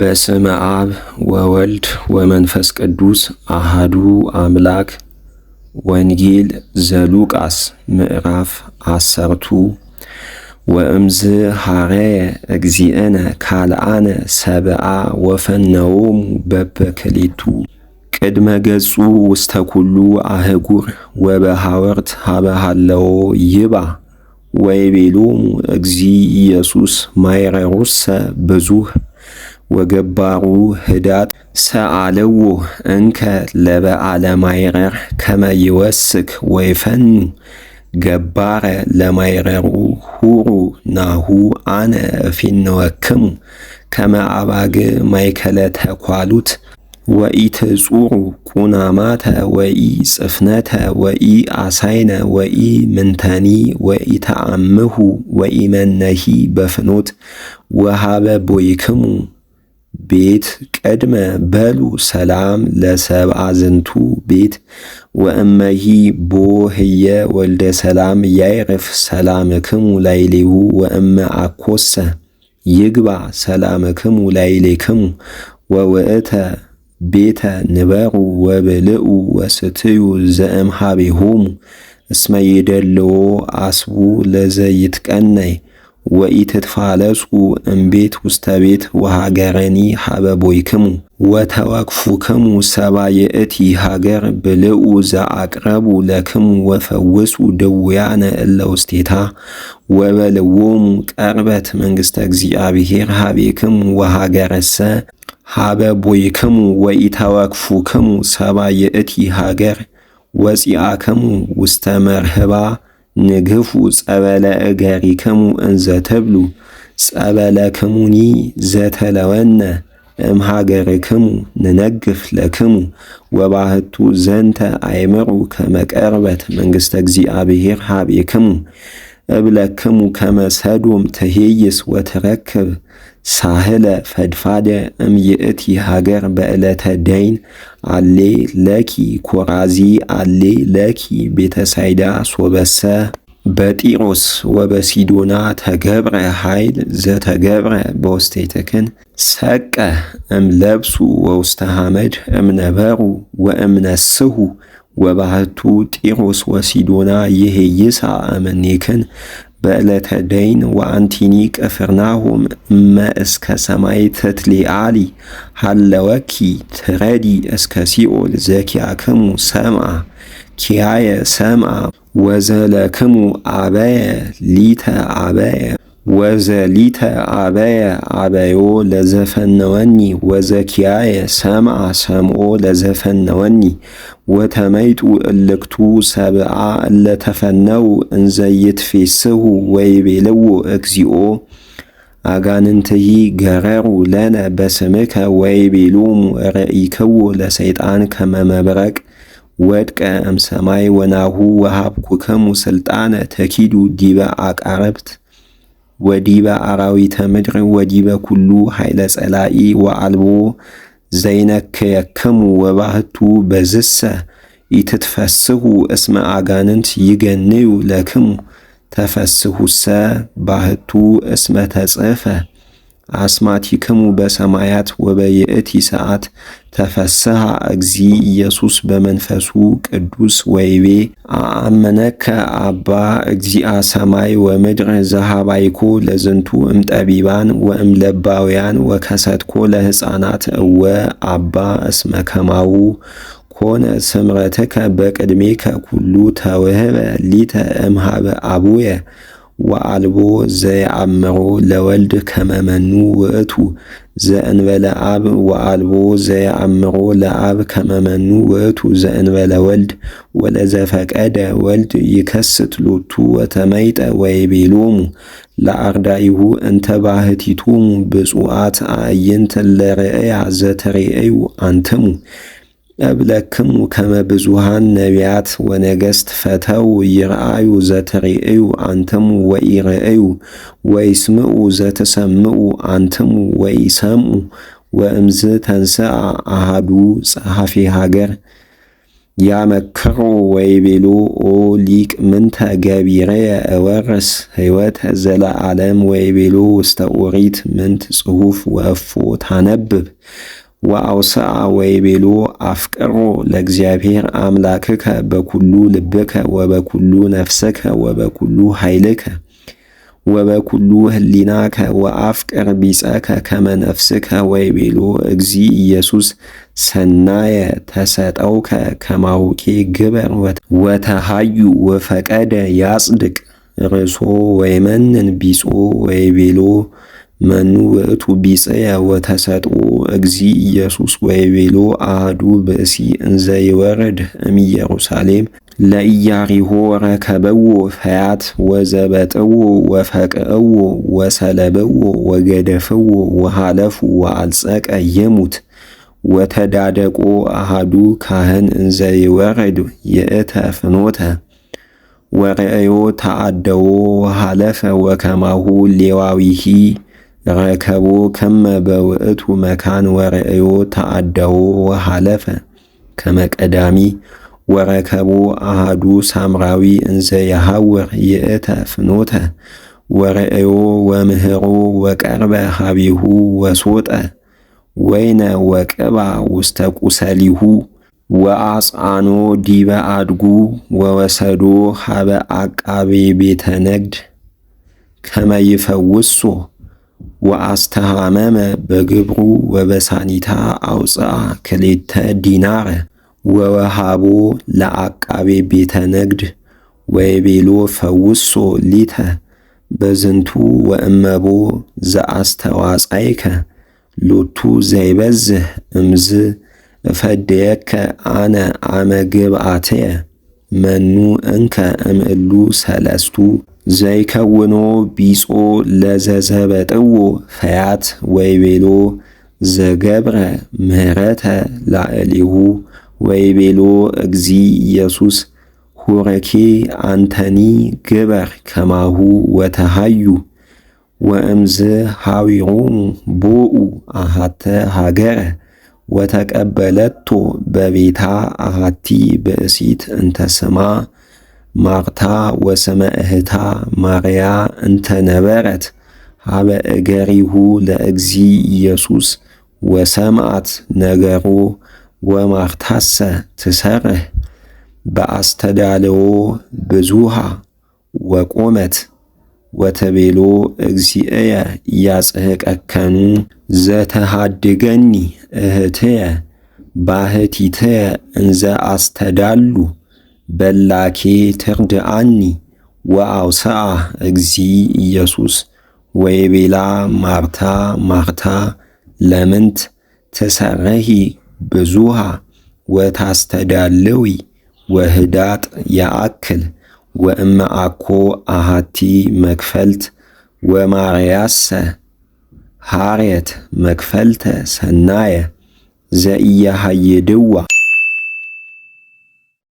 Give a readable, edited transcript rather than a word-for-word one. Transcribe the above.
በስመ አብ ወወልድ ወመንፈስ ቅዱስ አሃዱ አምላክ። ወንጌል ዘሉቃስ ምዕራፍ 10 ወእምዝ ሐረየ እግዚእነ ካልአነ ሰብአ ወፈነዎሙ በበክሌቱ ቅድመ ገጹ ውስተ ኩሉ አህጉር ወበሐወርት ሀበሃለዎ ይባ ወይቤሎሙ እግዚእ ኢየሱስ ማይረሩሰ ብዙኅ ወገባሩ ህዳጥ ሰአለዎ እንከ ለበዓለ ማይረር ከመ ይወስክ ወይፈኑ ገባረ ለማይረሩ ሁሩ ናሁ አነ እፌንወክሙ ከመ አባግዕ ማእከለ ተኳሉት ወኢትጹሩ ቁናማተ ወኢጽፍነተ ወኢአሳይነ ወኢምንተኒ ወኢተአምሁ ወኢመነሂ በፍኖት ወሀበ ቦይክሙ ቤት ቅድመ በሉ ሰላም ለሰብአ ዝንቱ ቤት ወእመሂ ቦ ህየ ወልደ ሰላም ያዕርፍ ሰላምክሙ ላዕሌሁ ወእመ አኰሰ ይግባ ሰላምክሙ ላዕሌክሙ ወውእተ ቤተ ንበሩ ወብልዑ ወስትዩ ዘእምኀቤሆሙ እስመ ይደልዎ አስቡ ለዘይትቀነይ ወኢትትፋለጹ እምቤት ውስተ ቤት ወሀገረኒ ሀበ ቦይክሙ ወተወክፉክሙ ሰብአ ይእቲ ሀገር ብልዑ ዘአቅረቡ ለክሙ ወፈውሱ ድውያነ እለ ውስቴታ ወበልዎሙ ቀርበት መንግሥተ እግዚአብሔር ሀቤክሙ ወሀገረሰ ሀበ ቦይክሙ ወኢተወክፉክሙ ሰብአ ይእቲ ሀገር ወፂአክሙ ውስተ መርህባ ንግፉ ጸበለ እገሪክሙ እንዘ ትብሉ ጸበለክሙኒ ዘተለወነ እምሃገርክሙ ንነግፍ ለክሙ ወባህቱ ዘንተ አይምሩ ከመ ቀርበት መንግሥተ እግዚአብሔር ሀቤክሙ እብለክሙ ከመ ሰዶም ትሄይስ ወትረክብ ሳህለ ፈድፋደ እምይእቲ ሀገር በዕለተ ደይን አሌ ለኪ ኮራዚ አሌ ለኪ ቤተሳይዳ ሶበሰ በጢሮስ ወበሲዶና ተገብረ ኃይል ዘተገብረ በውስቴትክን ሰቀ እምለብሱ ወውስተ ሐመድ እምነበሩ ወእምነስሑ ወባህቱ ጢሮስ ወሲዶና ይሄይሳ እምኔክን በዕለተ ደይን ወአንቲኒ ቅፍርናሆም እመ እስከ ሰማይ ትትሊዓሊ ሃለወኪ ትረዲ እስከ ሲኦል ዘኪያክሙ ሰምአ ኪያየ ሰምአ ወዘለክሙ አበየ ሊተ አበየ ወዘሊተ አበየ አበዮ ለዘፈነወኒ ወዘኪያየ ሰምአ ሰምኦ ለዘፈነወኒ ወተመይጡ እልክቱ ሰብአ እለተፈነው እንዘ ይትፌስሑ ወይቤልዎ እግዚኦ አጋንንትሂ ገረሩ ለነ በስምከ ወይቤሎሙ ረኢክዎ ለሰይጣን ከመ መብረቅ ወድቀ እምሰማይ ወናሁ ወሀብኩክሙ ስልጣነ ተኪዱ ዲበ አቃረብት ወዲበ አራዊተ ምድር ወዲበ ኩሉ ኃይለ ጸላኢ ወአልቦ ዘይነክየክሙ ወባህቱ በዝሰ ኢትትፈስሑ እስመ አጋንንት ይገንዩ ለክሙ ተፈስሑሰ ባህቱ እስመ ተጽፈ አስማቲክሙ በሰማያት ወበይእቲ ሰዓት ተፈስሐ እግዚእ ኢየሱስ በመንፈሱ ቅዱስ ወይቤ አአመነከ አባ እግዚአ ሰማይ ወምድር ዘሃባይኮ ለዝንቱ እምጠቢባን ወእምለባውያን ወከሰትኮ ለሕፃናት እወ አባ እስመ ከማሁ ኮነ ስምረትከ በቅድሜከ ኩሉ ተውህበ ሊተ እምኀበ አቡየ ወአልቦ ዘየአምሮ ለወልድ ከመ መኑ ውእቱ ዘእንበለ አብ ወአልቦ ዘየአምሮ ለአብ ከመ መኑ ውእቱ ዘእንበለ ወልድ ወለዘፈቀደ ወልድ ይከስት ሎቱ ወተመይጠ ወይቤሎሙ ለአርዳኢሁ እንተ ባሕቲቶሙ ብፁዓት አዕይንት ለርእያ ዘትሬእዩ አንትሙ እብለክሙ ከመ ብዙኃን ነቢያት ወነገሥት ፈተው ይርአዩ ዘትሬእዩ አንትሙ ወኢርእዩ ወይስምዑ ዘትሰምዑ አንትሙ ወኢሰምዑ ወእምዝ ተንሥአ አሐዱ ጸሐፌ ሀገር ያመክሮ ወይቤሎ ኦ ሊቅ ምንተ ገቢረየ እወርስ ሕይወተ ዘለዓለም ወይቤሎ ውስተ ኦሪት ምንት ጽሑፍ ወእፎ ታነብብ ወአውስአ ወይቤሎ አፍቅሮ ለእግዚአብሔር አምላክከ በኩሉ ልብከ ወበኩሉ ነፍስከ ወበኩሉ ኃይልከ ወበኩሉ ህሊናከ ወአፍቅር ቢጸከ ከመ ነፍስከ ወይቤሎ እግዚ ኢየሱስ ሰናየ ተሰጠውከ ከማውቄ ግበር ወተሃዩ ወፈቀደ ያጽድቅ ርእሶ ወይመንን ቢጾ ወይቤሎ መኑ ውእቱ ቢጽየ ወተሰጥኦ እግዚ ኢየሱስ ወይቤሎ አሐዱ ብእሲ እንዘ ይወርድ እምኢየሩሳሌም ለኢያሪሆ ረከበዎ ፈያት ወዘበጥዎ ወፈቅዕዎ ወሰለብዎ ወገደፍዎ ወሃለፉ ወአልጸቀ ይሙት ወተዳደቆ አሐዱ ካህን እንዘ ይወርድ ይእተ ፍኖተ ወርእዮ ተአደዎ ወሃለፈ ወከማሁ ሌዋዊሂ ረከቦ ከመ በውእቱ መካን ወርእዮ ተአደዎ ወሃለፈ ከመ ቀዳሚ ወረከቦ አሐዱ ሳምራዊ እንዘ የሐውር ይእተ ፍኖተ ወርእዮ ወምህሮ ወቀርበ ሀቢሁ ወሶጠ ወይነ ወቅባ ውስተ ቁሰሊሁ ወአጽአኖ ዲበ አድጉ ወወሰዶ ሀበ አቃቤ ቤተ ነግድ ከመ ይፈውሶ ወአስተሃመመ በግብሩ ወበሳኒታ አውፅአ ክሌተ ዲናረ ወወሃቦ ለአቃቤ ቤተ ነግድ ወይቤሎ ፈውሶ ሊተ በዝንቱ ወእመቦ ዘአስተዋጻይከ ሎቱ ዘይበዝህ እምዝ እፈደየከ አነ አመ ግብአትየ መኑ እንከ እምእሉ ሰለስቱ ዘይከውኖ ቢጾ ለዘዘበጥዎ ፈያት ወይቤሎ ዘገብረ ምህረተ ላዕሌሁ ወይቤሎ እግዚ ኢየሱስ ሁረኬ አንተኒ ግበር ከማሁ ወተሃዩ ወእምዝ ሐዊሮሙ ቦኡ አሃተ ሃገረ ወተቀበለቶ በቤታ አሃቲ ብእሲት እንተ ስማ ማርታ ወስመ እህታ ማርያ እንተ ነበረት ሀበ እገሪሁ ለእግዚ ኢየሱስ ወሰምዓት ነገሮ ወማርታሰ ትሰርህ በአስተዳለዎ ብዙሃ ወቆመት ወተቤሎ እግዚእየ ያጽሕቀከኑ ዘተሃድገኒ እህትየ ባሕቲትየ እንዘ አስተዳሉ በላኬ ትርድአኒ ወአውስአ እግዚ ኢየሱስ ወይቤላ ማርታ ማርታ ለምንት ትሰርሒ ብዙሃ ወታስተዳልዊ ወህዳጥ ያአክል ወእመ አኮ አሃቲ መክፈልት ወማርያሰ ሃርየት መክፈልተ ሰናየ ዘኢያሃይድዋ